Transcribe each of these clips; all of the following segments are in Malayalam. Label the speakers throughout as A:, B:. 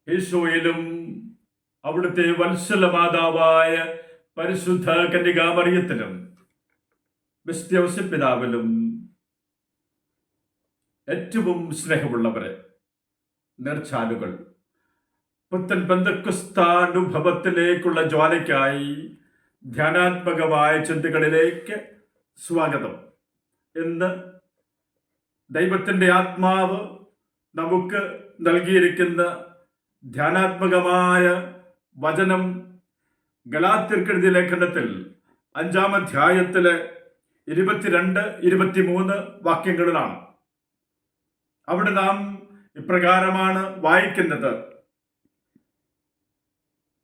A: ഈശോയിലും അവിടുത്തെ വത്സല മാതാവായ പരിശുദ്ധ കന്യകാമറിയത്തിലും വിസ്ത്യ പിതാവിലും ഏറ്റവും സ്നേഹമുള്ളവരെ, നേർച്ചാലുകൾ, പുത്തൻ പെന്തക്കോസ്താനുഭവത്തിലേക്കുള്ള ജ്വാലയ്ക്കായി ധ്യാനാത്മകമായ ചിന്തകളിലേക്ക് സ്വാഗതം. ഇന്ന് ദൈവത്തിൻ്റെ ആത്മാവ് നമുക്ക് നൽകിയിരിക്കുന്ന ധ്യാനാത്മകമായ വചനം ഗലാത്യർക്കെഴുതിയ ലേഖനത്തിൽ 5-ാം അധ്യായത്തിലെ 22-23 വാക്യങ്ങളിലാണ്. അവിടെ നാം ഇപ്രകാരമാണ് വായിക്കുന്നത്: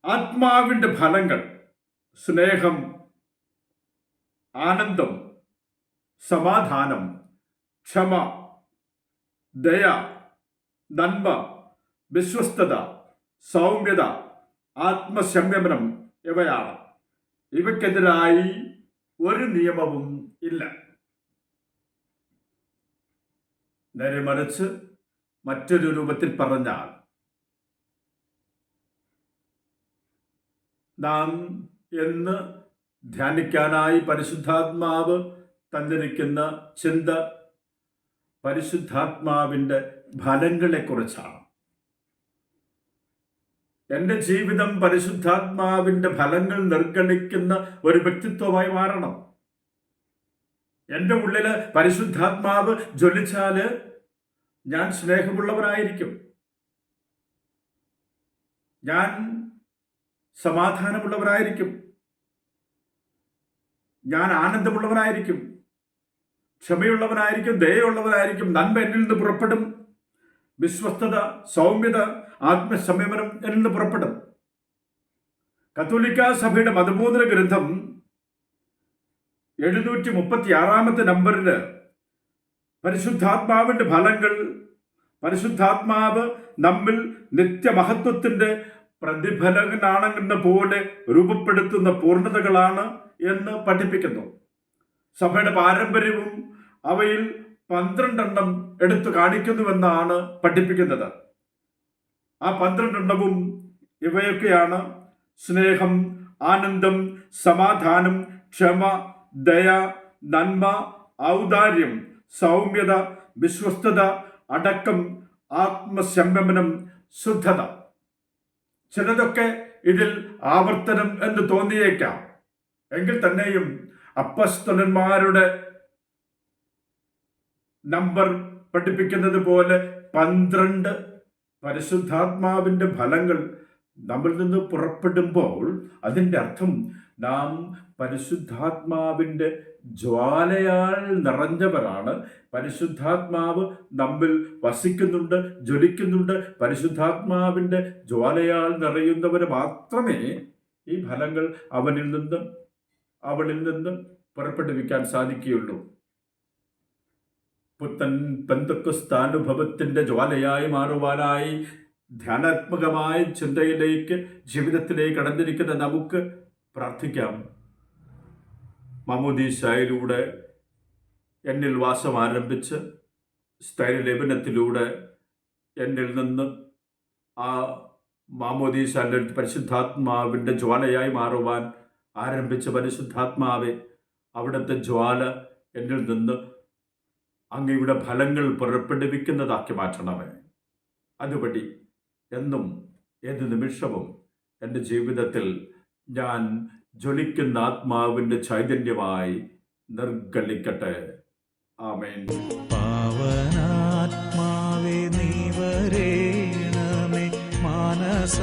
A: ആത്മാവിൻ്റെ ഫലങ്ങൾ സ്നേഹം, ആനന്ദം, സമാധാനം, ക്ഷമ, ദയ, നന്മ, വിശ്വസ്തത, സൗമ്യത, ആത്മസംയമനം ഇവയാണ്. ഇവയ്ക്കെതിരായി ഒരു നിയമവും ഇല്ല. നേരെ മറിച്ച് മറ്റൊരു രൂപത്തിൽ പറഞ്ഞാൽ, നാം എന്ന് ധ്യാനിക്കാനായി പരിശുദ്ധാത്മാവ് തന്നിരിക്കുന്ന ചിന്ത പരിശുദ്ധാത്മാവിൻ്റെ ഫലങ്ങളെക്കുറിച്ചാണ്. എൻ്റെ ജീവിതം പരിശുദ്ധാത്മാവിൻ്റെ ഫലങ്ങൾ നിർഗളിക്കുന്ന ഒരു വ്യക്തിത്വമായി മാറണം. എൻ്റെ ഉള്ളിൽ പരിശുദ്ധാത്മാവ് ജ്വലിച്ചാൽ ഞാൻ സ്നേഹമുള്ളവനായിരിക്കും, ഞാൻ സമാധാനമുള്ളവനായിരിക്കും, ഞാൻ ആനന്ദമുള്ളവനായിരിക്കും, ക്ഷമയുള്ളവനായിരിക്കും, ദയയുള്ളവനായിരിക്കും. നന്മ എന്നിൽ നിന്ന് പുറപ്പെടും. വിശ്വസ്തത, സൗമ്യത, ആത്മസംയമനം എന്നിൽ നിന്ന് പുറപ്പെടും. കത്തോലിക്ക സഭയുടെ മതബോധന ഗ്രന്ഥം 736 നമ്പറിൽ പരിശുദ്ധാത്മാവിൻ്റെ ഫലങ്ങൾ പരിശുദ്ധാത്മാവ് നമ്മിൽ നിത്യമഹത്വത്തിൻ്റെ പ്രതിഫലനാണെന്ന പോലെ രൂപപ്പെടുത്തുന്ന പൂർണ്ണതകളാണ് എന്ന് പഠിപ്പിക്കുന്നു. സഭയുടെ പാരമ്പര്യവും അവയിൽ 12 എടുത്തു കാണിക്കുന്നുവെന്നാണ് പഠിപ്പിക്കുന്നത്. ആ 12 ഇവയൊക്കെയാണ്: സ്നേഹം, ആനന്ദം, സമാധാനം, ക്ഷമ, ദയ, നന്മ, ഔദാര്യം, സൗമ്യത, വിശ്വസ്തത, അടക്കം, ആത്മസംയമനം, ശുദ്ധത. ചിലതൊക്കെ ഇതിൽ ആവർത്തനം എന്ന് തോന്നിയേക്കാം. എങ്കിൽ തന്നെയും അപ്പസ്തലന്മാരുടെ നമ്പർ പഠിപ്പിക്കുന്നത് പോലെ 12 പരിശുദ്ധാത്മാവിൻ്റെ ഫലങ്ങൾ നമ്മിൽ നിന്ന് പുറപ്പെടുമ്പോൾ അതിൻ്റെ അർത്ഥം നാം പരിശുദ്ധാത്മാവിൻ്റെ ജ്വാലയാൽ നിറഞ്ഞവരാണ്. പരിശുദ്ധാത്മാവ് നമ്മിൽ വസിക്കുന്നുണ്ട്, ജ്വലിക്കുന്നുണ്ട്. പരിശുദ്ധാത്മാവിൻ്റെ ജ്വാലയാൽ നിറയുന്നവന് മാത്രമേ ഈ ഫലങ്ങൾ അവളിൽ നിന്ന് പുറപ്പെടുവിക്കാൻ സാധിക്കുകയുള്ളൂ. പുത്തൻ പെന്തക്കോസ്താനുഭവത്തിൻ്റെ ജ്വാലയായി മാറുവാനായി ധ്യാനാത്മകമായ ചിന്തയിലേക്ക്, ജീവിതത്തിലേക്ക് കടന്നിരിക്കുന്ന നമുക്ക് പ്രാർത്ഥിക്കാം. മാമോദീസായിലൂടെ എന്നിൽ വാസം ആരംഭിച്ച് സ്ഥൈര്യലേപനത്തിലൂടെ എന്നിൽ നിന്ന് ആ മാമോദീസാന്റെ പരിശുദ്ധാത്മാവിൻ്റെ ജ്വാലയായി മാറുവാൻ ആരംഭിച്ച പരിശുദ്ധാത്മാവെ, അവിടുത്തെ ജ്വാല എന്നിൽ നിന്ന് അങ്ങയുടെ ഫലങ്ങൾ പുറപ്പെടുവിക്കുന്നതാക്കി മാറ്റണമേ. അതുപടി എന്നും ഏത് നിമിഷവും എൻ്റെ ജീവിതത്തിൽ ഞാൻ ജ്വലിക്കുന്ന ആത്മാവിൻ്റെ ചൈതന്യമായി നിർഗളിക്കട്ടെ. ആമേൻ.
B: പാവനാത്മാവേ നീ വരേണമേ മാനസ